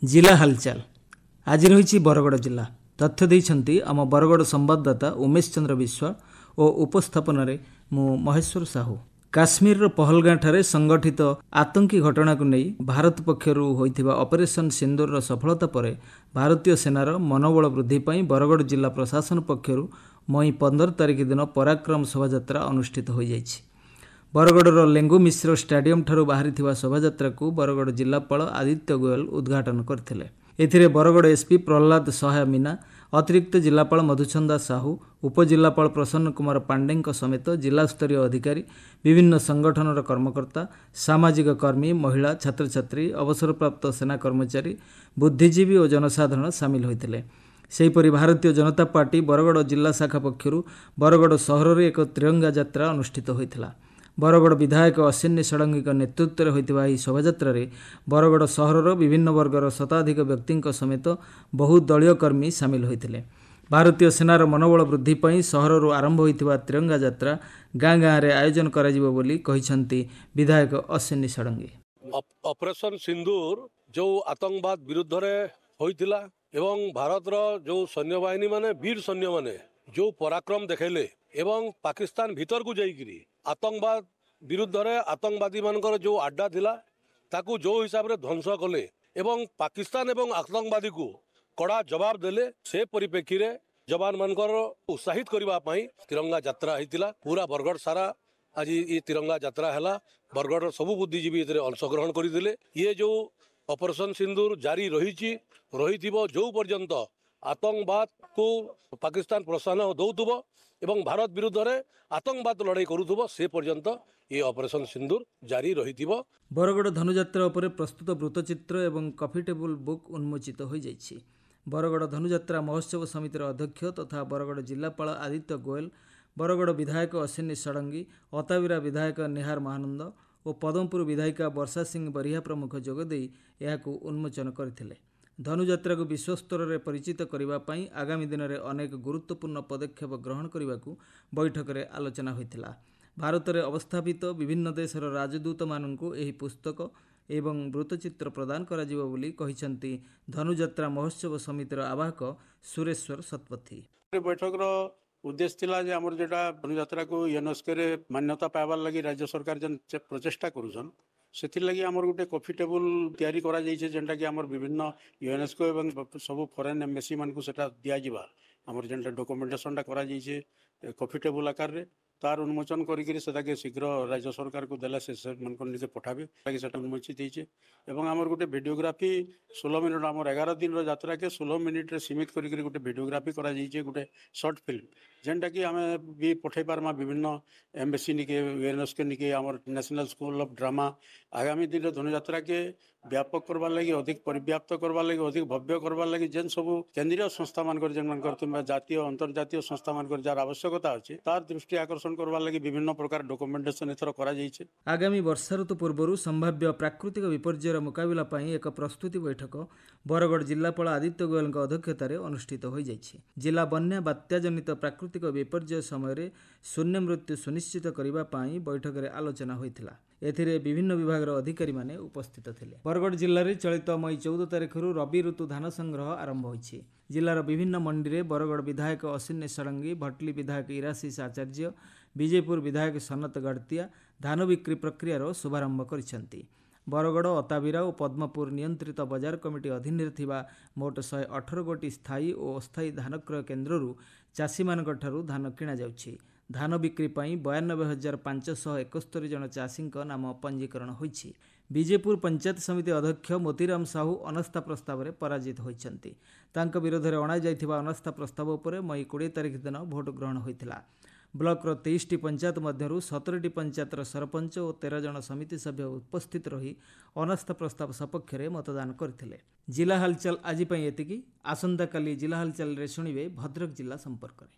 जिला हालचाल आज रही बरगड़ जिला तथ्य देइछन्ति आम बरगड़ संवाददाता उमेश चंद्र विश्वाल और उपस्थापन मु महेश्वर साहू। काश्मीर पहलगाँ ठारे संगठित आतंकी घटना को नहीं भारत पक्षर होइथिबा ऑपरेशन सिंदूर सफलता पर भारतीय सेनार मनोबल वृद्धि पाई बरगड़ जिला प्रशासन पक्षर मई 15 तारिख दिन पराक्रम शोभायात्रा अनुष्ठित हो जाइछि। बरगड़र लेंगु मिश्र स्टाडियम ठारू बाहरी शोभायात्रा को बरगड़ जिलापाल आदित्य गोयल उद्घाटन करथिले। एथिरे बरगड़ एसपी प्रहलाद सहाय मीना, अतिरिक्त जिलापाल मधुचंदा साहू, उपजिलापाल प्रसन्न कुमार पांडे समेत जिलास्तरीय अधिकारी, विभिन्न संगठनर कर्मकर्ता, सामाजिक कर्मी, महिला, छात्र छात्री, अवसरप्राप्त सेना कर्मचारी, बुद्धिजीवी और जनसाधारण सामिल होइथिले। सेहीपरि भारतीय जनता पार्टी बरगड़ जिला शाखा पक्षरु बरगड़ सहर में एक तिरंगा यात्रा अनुष्ठित होइथिला। बरगड़ विधायक अश्विनी षडंगी नेतृत्व में होइथिबा एही शोभायात्रा रे बरगड़ सहरर विभिन्न वर्गर शताधिक व्यक्ति समेत बहु दलीय कर्मी सामिल होइथिले। भारतीय सेनार मनोबल वृद्धि पाई सहररू आरंभ होइथिबा तिरंगा यात्रा गाँ गाँ रे आयोजन कराजिबो बोली कहिसंती विधायक अश्विनी षडंगी। ऑपरेशन सिंदूर जो आतंकवाद विरुद्ध रे होइथिला एवं भारतर जो सैन्य बाहिनी माने वीर सैन्य माने जो पराक्रम देखेले एवं पाकिस्तान भीतर को जाइकिरी आतंकवाद विरुद्ध रे आतंकवादी मानकर जो अड्डा थिला ताकू जो हिसाब रे ध्वंस कले एवं पाकिस्तान एवं आतंकवादी को कड़ा जवाब देले से परिप्रेक्षी रे जवान मानकर उत्साहित करबा पई तिरंगा यात्रा हेतिला। पूरा बरगड़ सारा आज ये तिरंगा यात्रा हैला। बरगड़ सबु बुद्धिजीवी एतरे अंशग्रहण करथिले। ये जो ऑपरेशन सिंदूर जारी रहिथिबो जो पर्यंत आतंकवाद को पाकिस्तान प्रोत्साहन दौथुबो एवं भारत विरुद्ध रे आतंकवाद लड़ाई करुथुबो से पर्यंत ये ऑपरेशन सिंदूर जारी रहिथिबो। बरगड़ धनुयात्रा उपरे प्रस्तुत वृत्तचित्र एवं कॉफी टेबल बुक उन्मोचित हो जाइछि। बरगड़ धनुयात्रा महोत्सव समितिर अध्यक्ष तथा बरगड़ जिलापाल आदित्य गोयल, बरगड़ विधायक अश्विनी षडंगी, अताविरा विधायक निहार महानंद और पदमपुर विधायिका वर्षा सिंह बरिहा प्रमुख जोगदे यहाकू उन्मोचन करथिले। धनुयात्रा को विश्वस्तर में परिचित करने आगामी दिन में अनेक गुरुत्वपूर्ण पदक्षेप ग्रहण करने को बैठक में आलोचना होइथिला। भारत में अवस्थापित विभिन्न देशर राजदूत माननकु एही पुस्तक एवं वृत्तचित्र प्रदान कराजिबो बोली कहिसंती धनुयात्रा महोत्सव समितिर आवाहक सुरेश्वर सतपथी। बैठक उद्देश्य थिला जे हमर जेटा धनुयात्रा को यूनेस्को रे मान्यता पाइबार लगी राज्य सरकार जन प्रचेष्टा करूछन से लगी आमर गोटे कॉफी टेबल तैयारी करा जाइछे जेंटा कि आमर विभिन्न यूनेस्को एवं सब फॉरेन एम्बेसी मान को सेटा दिया जिबा आमर जेंटा डॉक्यूमेंटेशनटा करा जाइछे कॉफी टेबल आकार रे तार उन्मोचन करिके सेटाके शीघ्र राज्य सरकार को देला से मन निजे पठाबे ताकि सेटा उन्मोचित होइछे एवं आमर गोटे वीडियोग्राफी 16 मिनिट आमर 11 दिन रो यात्रा के 16 मिनिट रे सीमित करिके गोटे वीडियोग्राफी करा जाइछे गोटे शॉर्ट फिल्म जेंटा कि आमे भी पठै पारमा विभिन्न एम्बेसी निके यूनेस्को निके आमर नेशनल स्कूल ऑफ ड्रामा आगामी दिन धनुयात्रा के व्यापक करबार लगी अधिक परिव्याप्त करबार लगी अधिक भव्य करबार लगी जेन सब केंद्रीय संस्था मानकर जेन मानकर तुम जातीय अंतर्जातीय संस्था मानकर जार आवश्यकता अछि तार दृष्टि आकर्षण करबार लगी विभिन्न प्रकार डॉक्यूमेंटेशन एथर करा जाइछे। आगामी वर्षा ऋतु पूर्व संभाव्य प्राकृतिक विपर्ययर मुकाबला पई एक प्रस्तुति बैठक बरगड़ जिलापाल आदित्य गोयल अध्यक्षतार अनुष्ठित हो जाइछे। जिला बन्या बात्या जनित प्राकृतिक विपर्यय समय शून्य मृत्यु सुनिश्चित करने पई बैठक में आलोचना होइथिला। एथिरे विभिन्न विभाग अधिकारी माने उपस्थित थिले। बरगड़ जिले में चलित मई 14 तारिख रबी ऋतु धान संग्रह आरंभ होइछि। जिलार विभिन्न मंडी में बरगड़ विधायक अश्विनी षडंगी, भटली विधायक इराशीष आचार्य, विजयपुर विधायक सनत गड़तिया धान बिक्री प्रक्रियार शुभारंभ करिसेंती। बरगड़ अताविरा और पद्मपुर नियंत्रित बजार कमिटी अधीन मोट 118 गोटी स्थायी और अस्थायी धान क्रय केन्द्ररू चाषी मानक ठारू धान किणा जाउछि। धान बिक्री पई 92,571 जन चाषी नाम पंजीकरण होइछि। विजयपुर पंचायत समिति अध्यक्ष मोतीराम साहू अनास्था प्रस्ताव में पराजित होइछन्ति। तांक विरोध में अणा जाइथिबा अनास्था प्रस्ताव उपरे मई 20 तारिख दिन भोट ग्रहण होइथिला। ब्लॉक 23टी पंचायत मध्यरु 17टी पंचायतर सरपंच और 13 जन समिति सभ्य उपस्थित रही अनास्था प्रस्ताव सपक्ष में मतदान करथिले। जिला हालचाल आज पई एतिकी। आसंता काली जिला हालचाल रे सुनिबे भद्रक जिला संपर्क रे।